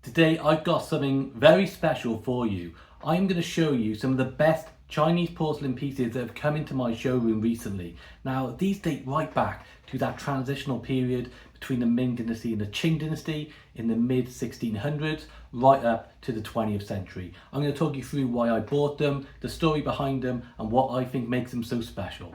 Today I've got something very special for you. I'm going to show you some of the best Chinese porcelain pieces that have come into my showroom recently. Now these date right back to that transitional period between the Ming Dynasty and the Qing Dynasty in the mid 1600s right up to the 20th century. I'm going to talk you through why I bought them, the story behind them and what I think makes them so special.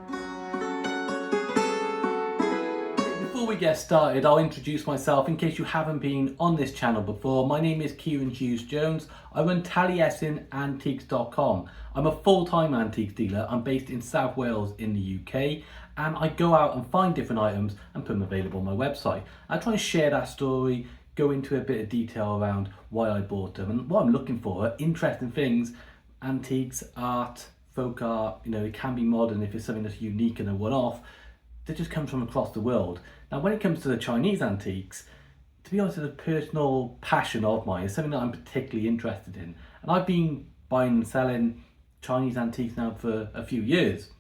Before we get started, I'll introduce myself in case you haven't been on this channel before. My name is Kieran Hughes Jones. I run taliesinantiques.com. I'm a full-time antiques dealer. I'm based in South Wales in the UK, and I go out and find different items and put them available on my website. I try and share that story, go into a bit of detail around why I bought them and what I'm looking for, interesting things, antiques, art, folk art. It can be modern if it's something that's unique and a one-off that just comes from across the world. Now, when it comes to the Chinese antiques, to be honest, it's a personal passion of mine. It's something that I'm particularly interested in. And I've been buying and selling Chinese antiques now for a few years.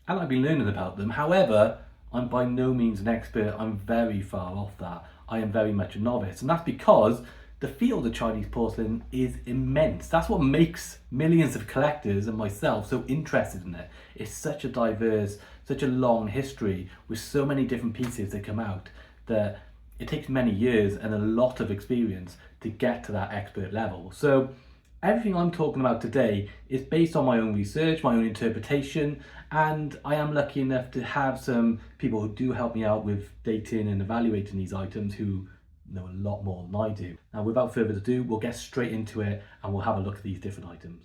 And I've been learning about them. However, I'm by no means an expert. I'm very far off that. I am very much a novice. And that's because the field of Chinese porcelain is immense. That's what makes millions of collectors and myself so interested in it. It's such a diverse, such a long history with so many different pieces that come out that it takes many years and a lot of experience to get to that expert level. So everything I'm talking about today is based on my own research, my own interpretation, and I am lucky enough to have some people who do help me out with dating and evaluating these items who know a lot more than I do. Now, without further ado, we'll get straight into it and we'll have a look at these different items.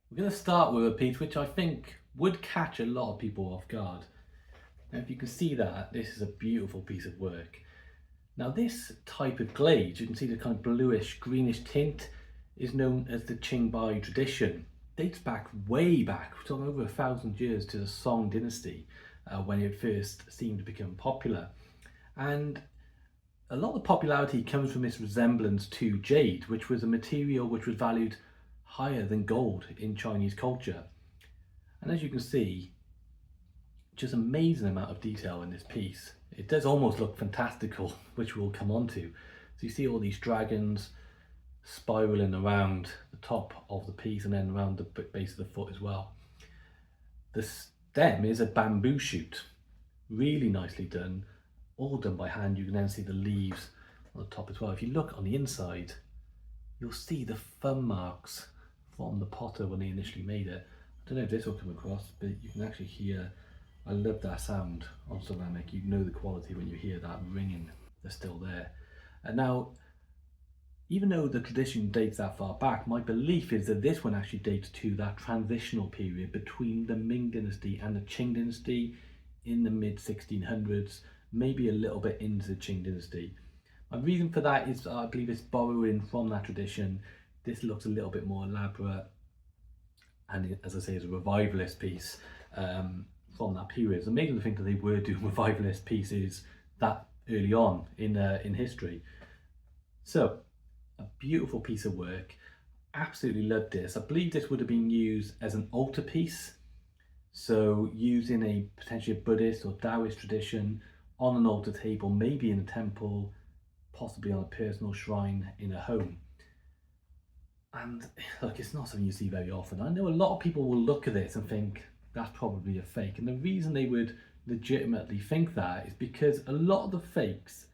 We're going to start with a piece which I think would catch a lot of people off guard. Now, if you can see that, this is a beautiful piece of work. Now, this type of glaze, you can see the kind of bluish, greenish tint, is known as the Qingbai tradition. Dates back way back, we're talking over 1,000 years, to the Song Dynasty, when it first seemed to become popular. And a lot of the popularity comes from this resemblance to jade, which was a material which was valued higher than gold in Chinese culture. And as you can see, just amazing amount of detail in this piece. It does almost look fantastical, which we'll come on to. So you see all these dragons spiraling around the top of the piece and then around the base of the foot as well. The stem is a bamboo shoot, really nicely done, all done by hand. You can then see the leaves on the top as well. If you look on the inside, you'll see the thumb marks from the potter when they initially made it. I don't know if this will come across, but you can actually hear, I love that sound on ceramic. You know the quality when you hear that ringing, they're still there. And now, even though the tradition dates that far back, my belief is that this one actually dates to that transitional period between the Ming Dynasty and the Qing Dynasty in the mid 1600s, maybe a little bit into the Qing Dynasty. My reason for that is I believe it's borrowing from that tradition. This looks a little bit more elaborate, and it, as I say, is a revivalist piece from that period. It's amazing to think that they were doing revivalist pieces that early on in history. So, a beautiful piece of work. Absolutely loved this. I believe this would have been used as an altarpiece, so using a potentially a Buddhist or Taoist tradition on an altar table, maybe in a temple, possibly on a personal shrine in a home. And look, it's not something you see very often. I know a lot of people will look at this and think that's probably a fake, and the reason they would legitimately think that is because a lot of the fakes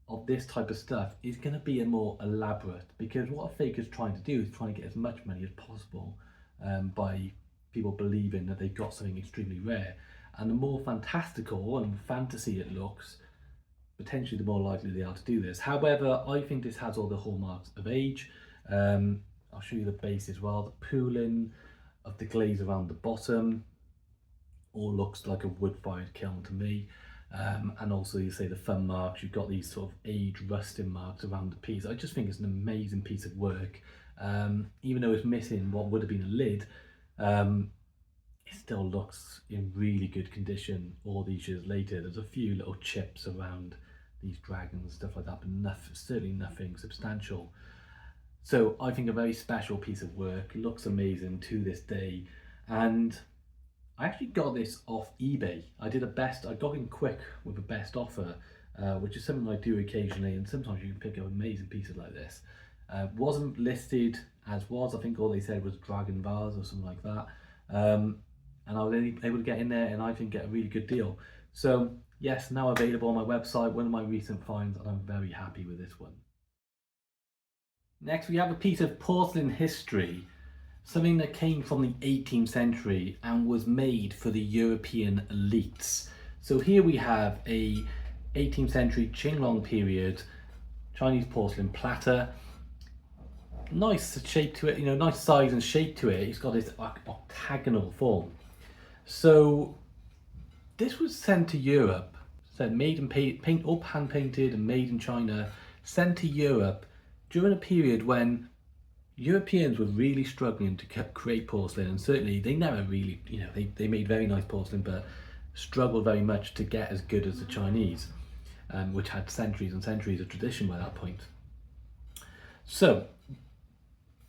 of this type of stuff is going to be a more elaborate, because what a fake is trying to do is trying to get as much money as possible by people believing that they've got something extremely rare. And the more fantastical and fantasy it looks, potentially the more likely they are to do this. However, I think this has all the hallmarks of age. I'll show you the base as well. The pooling of the glaze around the bottom all looks like a wood-fired kiln to me. And also, you say the thumb marks, you've got these sort of age rusting marks around the piece. I just think it's an amazing piece of work. Even though it's missing what would have been a lid, it still looks in really good condition all these years later. There's a few little chips around these dragons, stuff like that, but certainly nothing substantial. So I think a very special piece of work. It looks amazing to this day. And I actually got this off eBay. I got in quick with a best offer which is something I do occasionally, and sometimes you can pick up amazing pieces like this. Wasn't listed as was, I think all they said was Dragon Vase or something like that. And I was able to get in there and I think get a really good deal. So yes, now available on my website, one of my recent finds, and I'm very happy with this one. Next we have a piece of porcelain history, something that came from the 18th century and was made for the European elites. So here we have a 18th century Qianlong period Chinese porcelain platter. Nice shape to it, you know, nice size and shape to it. It's got this octagonal form. So this was sent to Europe, said made and paint all hand painted and made in China, sent to Europe during a period when Europeans were really struggling to create porcelain, and certainly they never really, you know, they made very nice porcelain, but struggled very much to get as good as the Chinese, which had centuries and centuries of tradition by that point. So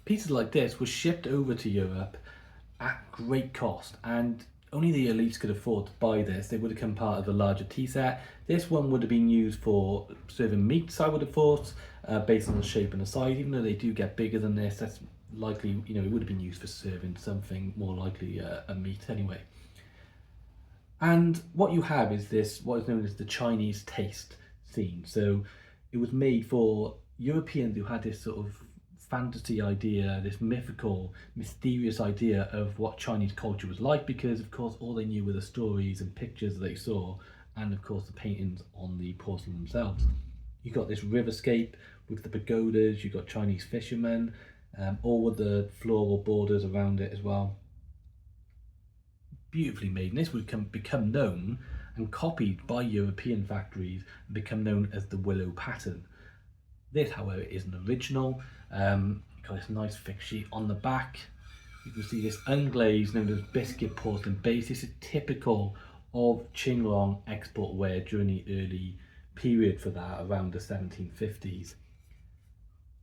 pieces like this were shipped over to Europe at great cost, and only the elites could afford to buy this. They would have come part of a larger tea set. This one would have been used for serving meats, I would have thought, based on the shape and the size. Even though they do get bigger than this, that's likely, you know, it would have been used for serving something, more likely a meat anyway. And what you have is this, what is known as the Chinese taste scene. So it was made for Europeans who had this sort of fantasy idea, this mythical, mysterious idea of what Chinese culture was like, because of course all they knew were the stories and pictures that they saw, and of course the paintings on the porcelain themselves. You got this riverscape with the pagodas, you got Chinese fishermen, all with the floral borders around it as well. Beautifully made, and this would become known and copied by European factories and become known as the willow pattern. This, however, isn't original. Got this nice thick sheet on the back. You can see this unglazed, known as biscuit porcelain base. This is typical of Qianlong export ware during the early period for that, around the 1750s.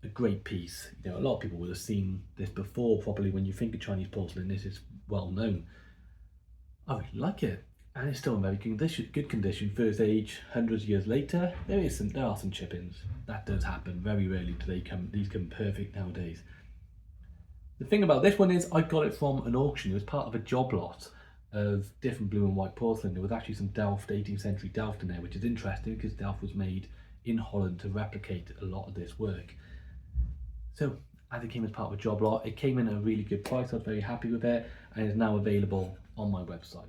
A great piece. You know, a lot of people would have seen this before. Probably when you think of Chinese porcelain, this is well known. I really like it, and it's still in very good condition. First age, hundreds of years later, there are some chippings. That does happen. Very rarely do these come perfect nowadays. The thing about this one is I got it from an auction. It was part of a job lot of different blue and white porcelain. There was actually some Delft, 18th century Delft in there, which is interesting because Delft was made in Holland to replicate a lot of this work. So as it came as part of a job lot, it came in at a really good price. I was very happy with it, and is now available on my website.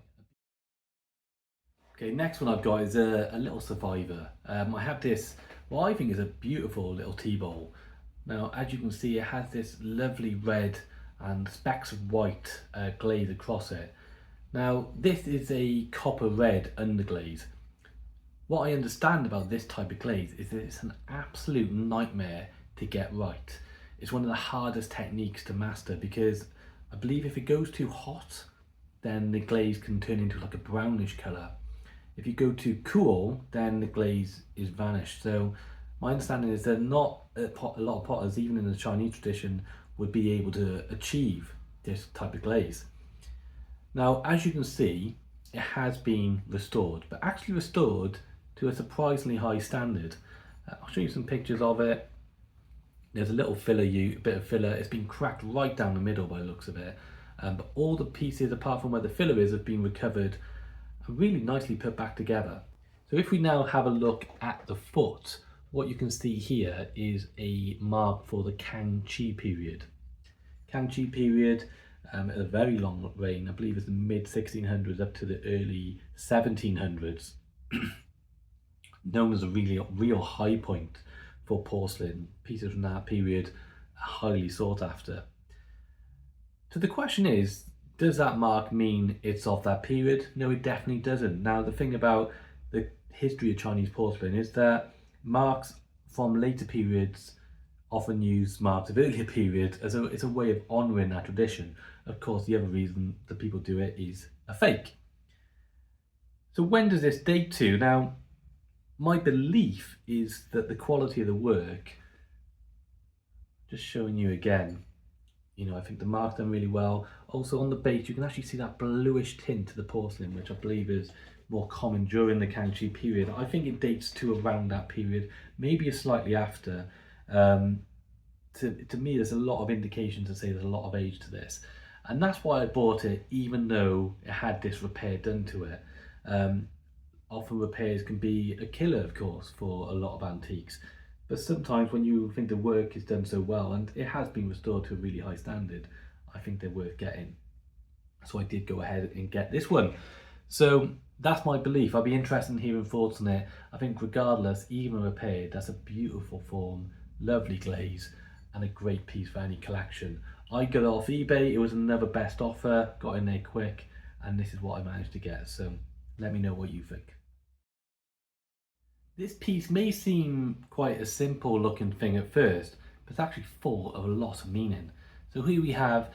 Okay, next one I've got is a little survivor. I have this, what I think is a beautiful little tea bowl. Now, as you can see, it has this lovely red and specks of white glaze across it. Now, this is a copper red underglaze. What I understand about this type of glaze is that it's an absolute nightmare to get right. It's one of the hardest techniques to master because I believe if it goes too hot, then the glaze can turn into like a brownish colour. If you go too cool, then the glaze is vanished. So my understanding is that not a lot of potters, even in the Chinese tradition, would be able to achieve this type of glaze. Now, as you can see, it has been restored, but actually restored to a surprisingly high standard. I'll show you some pictures of it. There's a little filler, a bit of filler. It's been cracked right down the middle by the looks of it. But all the pieces, apart from where the filler is, have been recovered and really nicely put back together. So if we now have a look at the foot, what you can see here is a mark for the Kangxi period. Kangxi period, a very long reign, I believe it's the mid 1600s up to the early 1700s, known as a real high point for porcelain. Pieces from that period are highly sought after. So the question is, does that mark mean it's of that period? No, it definitely doesn't. Now, the thing about the history of Chinese porcelain is that marks from later periods often use marks of earlier periods as it's a way of honouring that tradition. Of course, the other reason that people do it is a fake. So when does this date to? Now, my belief is that the quality of the work, just showing you again, you know, I think the mark's done really well. Also on the base, you can actually see that bluish tint to the porcelain, which I believe is more common during the Kangxi period. I think it dates to around that period, maybe slightly after. To me, there's a lot of indication to say there's a lot of age to this. And that's why I bought it, even though it had this repair done to it. Often repairs can be a killer, of course, for a lot of antiques. But sometimes when you think the work is done so well, and it has been restored to a really high standard, I think they're worth getting. So I did go ahead and get this one. So that's my belief. I'd be interested in hearing thoughts on it. I think regardless, even repaired, that's a beautiful form, lovely glaze, and a great piece for any collection. I got it off eBay. It was another best offer, got in there quick, and this is what I managed to get. So let me know what you think. This piece may seem quite a simple looking thing at first, but it's actually full of a lot of meaning. So here we have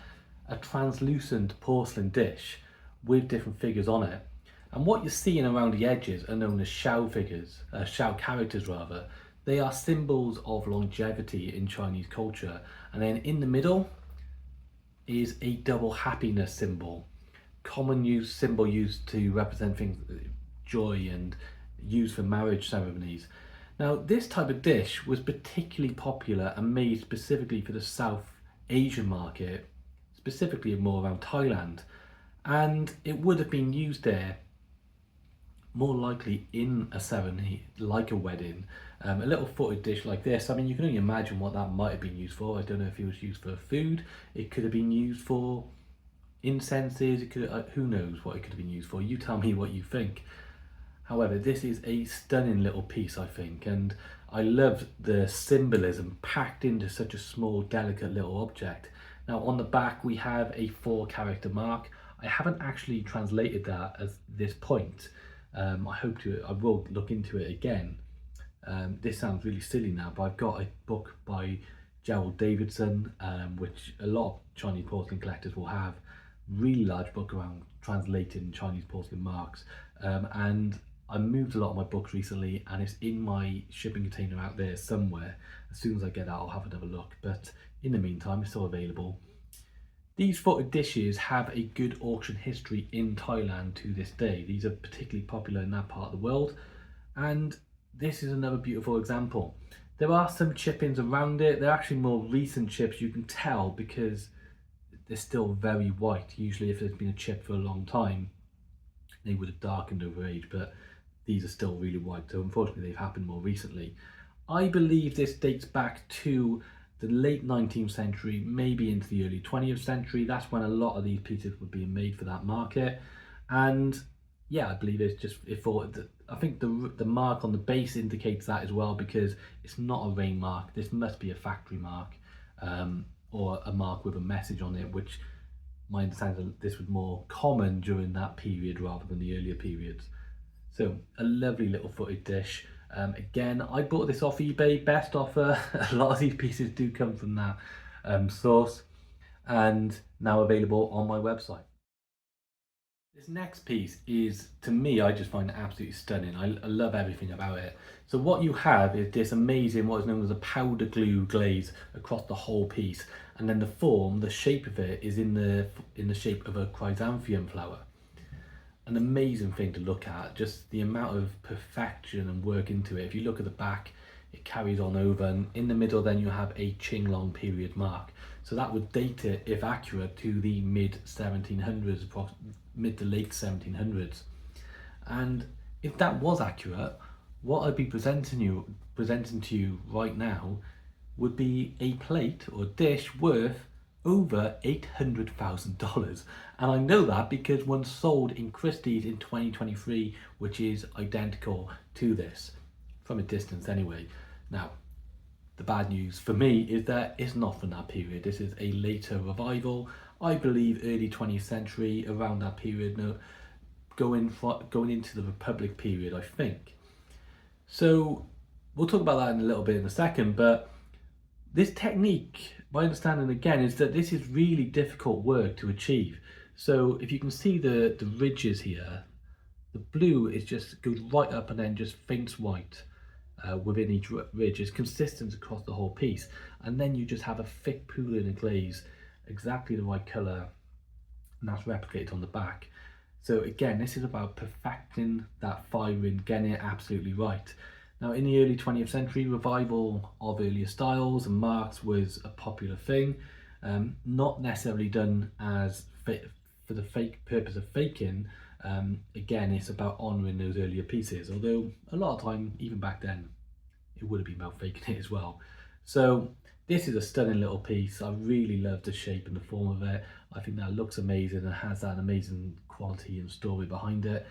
a translucent porcelain dish with different figures on it. And what you're seeing around the edges are known as Shou figures, Shou characters rather. They are symbols of longevity in Chinese culture. And then in the middle is a double happiness symbol. Common symbol used to represent things, joy, and used for marriage ceremonies. Now, this type of dish was particularly popular and made specifically for the South Asian market, specifically more around Thailand, and it would have been used there more likely in a ceremony like a wedding. A little footed dish like this, I mean, you can only imagine what that might have been used for. I don't know if it was used for food, it could have been used for incenses, it could, who knows what it could have been used for. You tell me what you think. However, this is a stunning little piece, I think, and I love the symbolism packed into such a small, delicate little object. Now, on the back, we have a 4-character mark. I haven't actually translated that at this point. I will look into it again. This sounds really silly now, but I've got a book by Gerald Davidson, which a lot of Chinese porcelain collectors will have. Really large book around translating Chinese porcelain marks. And I moved a lot of my books recently, and it's in my shipping container out there somewhere. As soon as I get that, I'll have another look, but in the meantime, it's still available. These footed dishes have a good auction history in Thailand to this day. These are particularly popular in that part of the world, and this is another beautiful example. There are some chip-ins around it. They're actually more recent chips, you can tell, because they're still very white. Usually if there's been a chip for a long time, they would have darkened over age, but these are still really white, so unfortunately they've happened more recently. I believe this dates back to the late 19th century, maybe into the early 20th century. That's when a lot of these pieces were being made for that market. And yeah, I believe I think the mark on the base indicates that as well, because it's not a rain mark. This must be a factory mark, or a mark with a message on it, which my understanding is this was more common during that period rather than the earlier periods. So a lovely little footed dish. Again, I bought this off eBay, best offer. A lot of these pieces do come from that source, and now available on my website. This next piece is, to me, I just find it absolutely stunning. I love everything about it. So what you have is this amazing, what is known as a powder glue glaze across the whole piece, and then the shape of it is in the shape of a chrysanthemum flower. An amazing thing to look at, just the amount of perfection and work into it. If you look at the back, it carries on over, and in the middle then you have a Qianlong period mark. So that would date it, if accurate, to the mid 1700s, mid to late 1700s. And if that was accurate, what I'd be presenting to you right now would be a plate or dish worth over $800,000. And I know that because one sold in Christie's in 2023, which is identical to this, from a distance anyway. Now, the bad news for me is that it's not from that period. This is a later revival, I believe early 20th century, around that period, going into the Republic period, I think. So we'll talk about that in a little bit in a second, but this technique, my understanding again, is that this is really difficult work to achieve. So if you can see the ridges here, the blue goes right up and then just faints white within each ridge. It's consistent across the whole piece, and then you just have a thick pooling of glaze, exactly the right colour, and that's replicated on the back. So again, this is about perfecting that firing, getting it absolutely right. Now, in the early 20th century, revival of earlier styles and marks was a popular thing, not necessarily done as for the fake purpose of faking. Again, it's about honouring those earlier pieces, although a lot of time, even back then, it would have been about faking it as well. So this is a stunning little piece. I really love the shape and the form of it. I think that looks amazing and has that amazing quality and story behind it.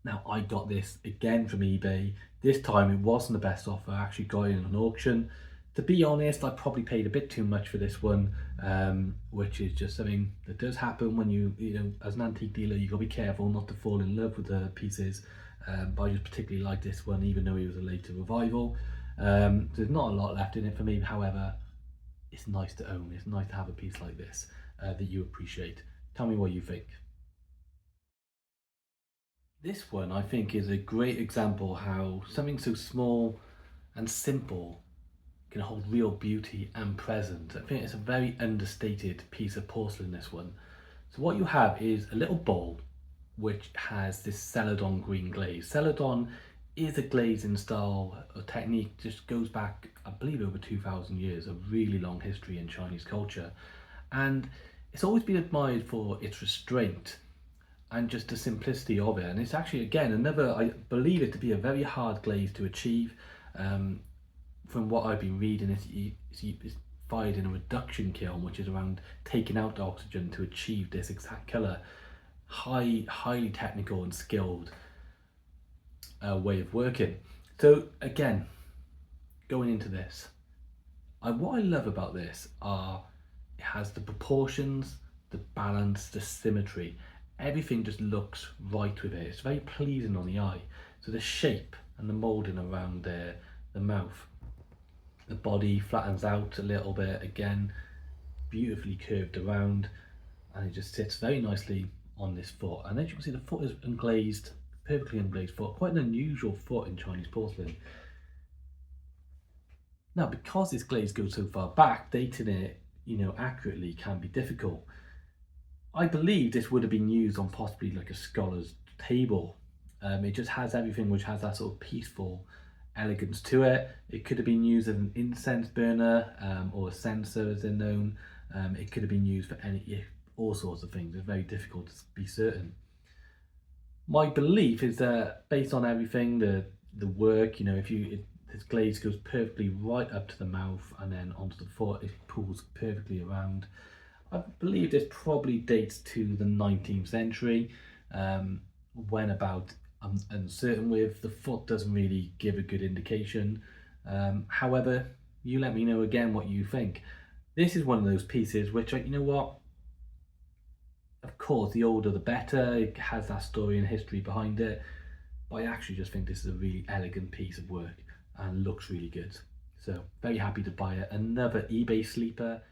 Now I got this again from eBay. This time it wasn't the best offer. I actually got it in an auction. To be honest, I probably paid a bit too much for this one, which is just something that does happen when you know, as an antique dealer, you gotta be careful not to fall in love with the pieces. But I just particularly like this one, even though it was a later revival. There's not a lot left in it for me. However, it's nice to own. It's nice to have a piece like this that you appreciate. Tell me what you think. This one I think is a great example how something so small and simple can hold real beauty and presence. I think it's a very understated piece of porcelain, this one. So what you have is a little bowl which has this Celadon green glaze. Celadon is a glazing style or technique, just goes back, I believe, over 2,000 years, a really long history in Chinese culture. And it's always been admired for its restraint and just the simplicity of it. And it's actually, again, another, I believe it to be a very hard glaze to achieve. From what I've been reading, it's fired in a reduction kiln, which is around taking out the oxygen to achieve this exact colour. Highly technical and skilled way of working. So again, going into this, what I love about this are it has the proportions, the balance, the symmetry. Everything just looks right with it. It's very pleasing on the eye. So the shape and the moulding around the mouth, the body flattens out a little bit, again, beautifully curved around, and it just sits very nicely on this foot. And as you can see, the foot is unglazed, perfectly unglazed foot, quite an unusual foot in Chinese porcelain. Now, because this glaze goes so far back, dating it, accurately can be difficult. I believe this would have been used on possibly like a scholar's table. It just has everything which has that sort of peaceful elegance to it. It could have been used as an incense burner or a censer as they're known. It could have been used for all sorts of things. It's very difficult to be certain. My belief is that based on everything, the work, this glaze goes perfectly right up to the mouth and then onto the foot. It pulls perfectly around. I believe this probably dates to the 19th century, when about, I'm uncertain with, the foot doesn't really give a good indication. However, you let me know again what you think. This is one of those pieces which, you know what, of course, the older the better, it has that story and history behind it, but I actually just think this is a really elegant piece of work and looks really good. So, very happy to buy it. Another eBay sleeper.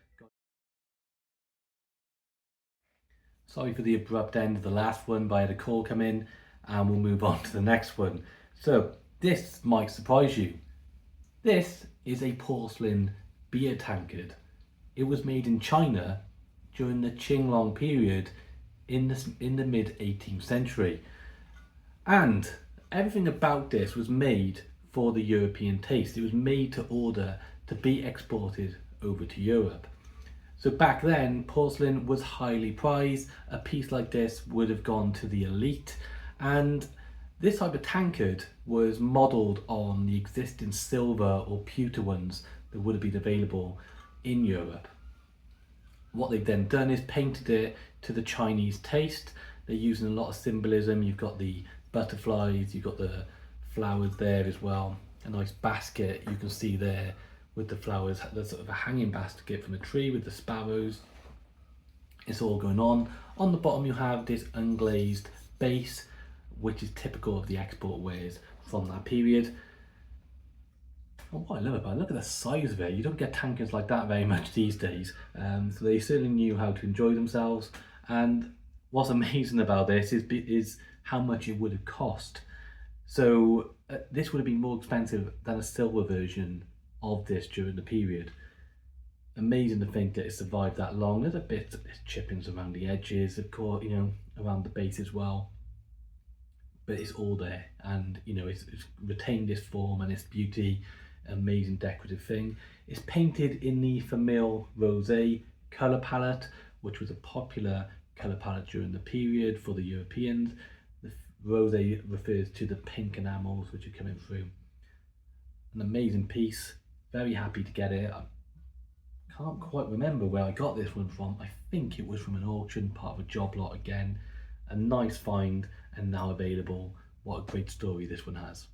Sorry for the abrupt end of the last one, but I had a call come in and we'll move on to the next one. So this might surprise you. This is a porcelain beer tankard. It was made in China during the Qianlong period in the mid 18th century. And everything about this was made for the European taste. It was made to order to be exported over to Europe. So back then, porcelain was highly prized. A piece like this would have gone to the elite. And this type of tankard was modelled on the existing silver or pewter ones that would have been available in Europe. What they've then done is painted it to the Chinese taste. They're using a lot of symbolism. You've got the butterflies, you've got the flowers there as well. A nice basket you can see there with the flowers, there's sort of a hanging basket from a tree with the sparrows. It's all going on. On the bottom you have this unglazed base, which is typical of the export wares from that period. And what I love about it, look at the size of it. You don't get tankards like that very much these days. So they certainly knew how to enjoy themselves. And what's amazing about this is how much it would have cost. So this would have been more expensive than a silver version of this during the period. Amazing to think that it survived that long. There's a bit of chippings around the edges, of course, you know, around the base as well. But it's all there, and you know, it's retained its form and its beauty. Amazing decorative thing. It's painted in the Famille Rose colour palette, which was a popular colour palette during the period for the Europeans. The rose refers to the pink enamels which are coming through. An amazing piece. Very happy to get it. I can't quite remember where I got this one from. I think it was from an auction, part of a job lot again. A nice find and now available. What a great story this one has.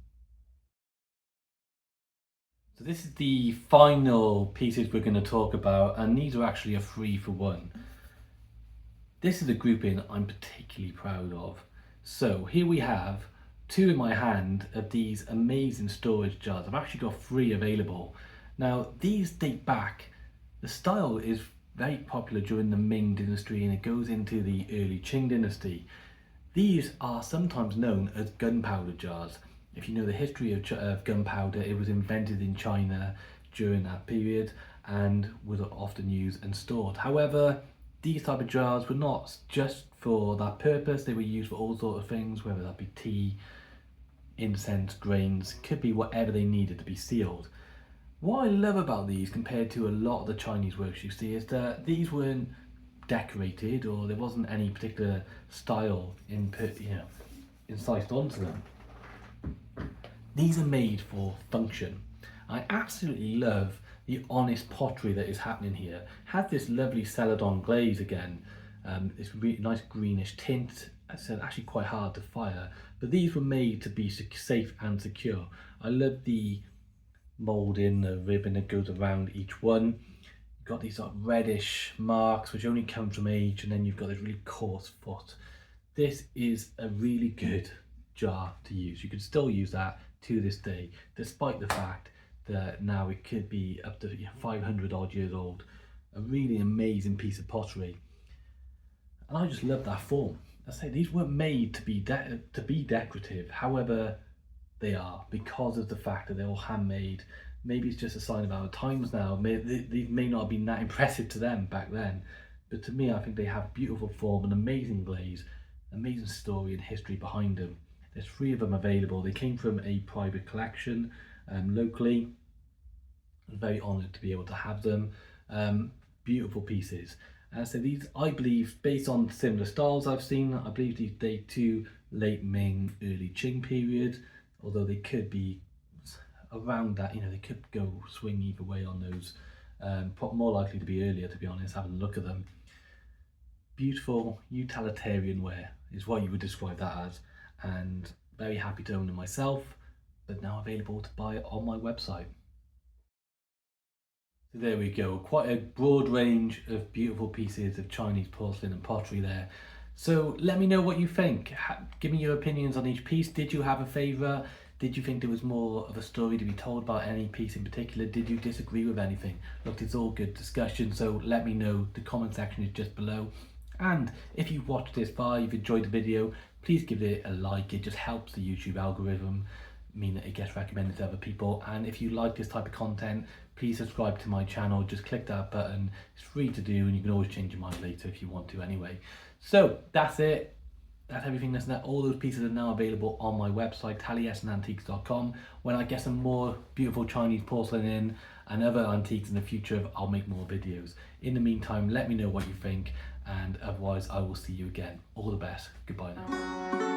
So this is the final pieces we're going to talk about, and these are actually a 3 for 1. This is a grouping I'm particularly proud of. So here we have 2 in my hand of these amazing storage jars. I've actually got 3 available. Now these date back, the style is very popular during the Ming Dynasty and it goes into the early Qing Dynasty. These are sometimes known as gunpowder jars. If you know the history of gunpowder, it was invented in China during that period and was often used and stored. However, these type of jars were not just for that purpose. They were used for all sorts of things, whether that be tea, incense, grains, could be whatever they needed to be sealed. What I love about these compared to a lot of the Chinese works you see is that these weren't decorated, or there wasn't any particular style incised onto them. These are made for function. I absolutely love the honest pottery that is happening here. Has this lovely Celadon glaze again, this really nice greenish tint. I said actually quite hard to fire, but these were made to be safe and secure. I love the moulding, the ribbon that goes around each one. You've got these sort of reddish marks which only come from age, and then you've got this really coarse foot. This is a really good jar to use. You could still use that to this day, despite the fact that now it could be up to 500 odd years old. A really amazing piece of pottery, and I just love that form. I say these weren't made to be decorative, however they are, because of the fact that they're all handmade. Maybe it's just a sign of our times now. They may not have been that impressive to them back then, but to me I think they have beautiful form, an amazing glaze, amazing story and history behind them. There's 3 of them available. They came from a private collection locally. I'm very honoured to be able to have them. Beautiful pieces. And so these, I believe, based on similar styles I've seen, I believe these date to late Ming, early Qing period, although they could be around that, they could go swing either way on those. More likely to be earlier, to be honest, having a look at them. Beautiful utilitarian ware is what you would describe that as, and very happy to own them myself, but now available to buy it on my website. So there we go, quite a broad range of beautiful pieces of Chinese porcelain and pottery there. So let me know what you think. Give me your opinions on each piece. Did you have a favourite? Did you think there was more of a story to be told about any piece in particular? Did you disagree with anything? Look, it's all good discussion, so let me know. The comment section is just below. And if you've watched this far, you've enjoyed the video, please give it a like. It just helps the YouTube algorithm, mean that it gets recommended to other people. And if you like this type of content, please subscribe to my channel. Just click that button. It's free to do, and you can always change your mind later if you want to anyway. So that's it. That's everything that's there. All those pieces are now available on my website, taliesinantiques.com. When I get some more beautiful Chinese porcelain in and other antiques in the future, I'll make more videos. In the meantime, let me know what you think, and otherwise I will see you again. All the best. Goodbye now.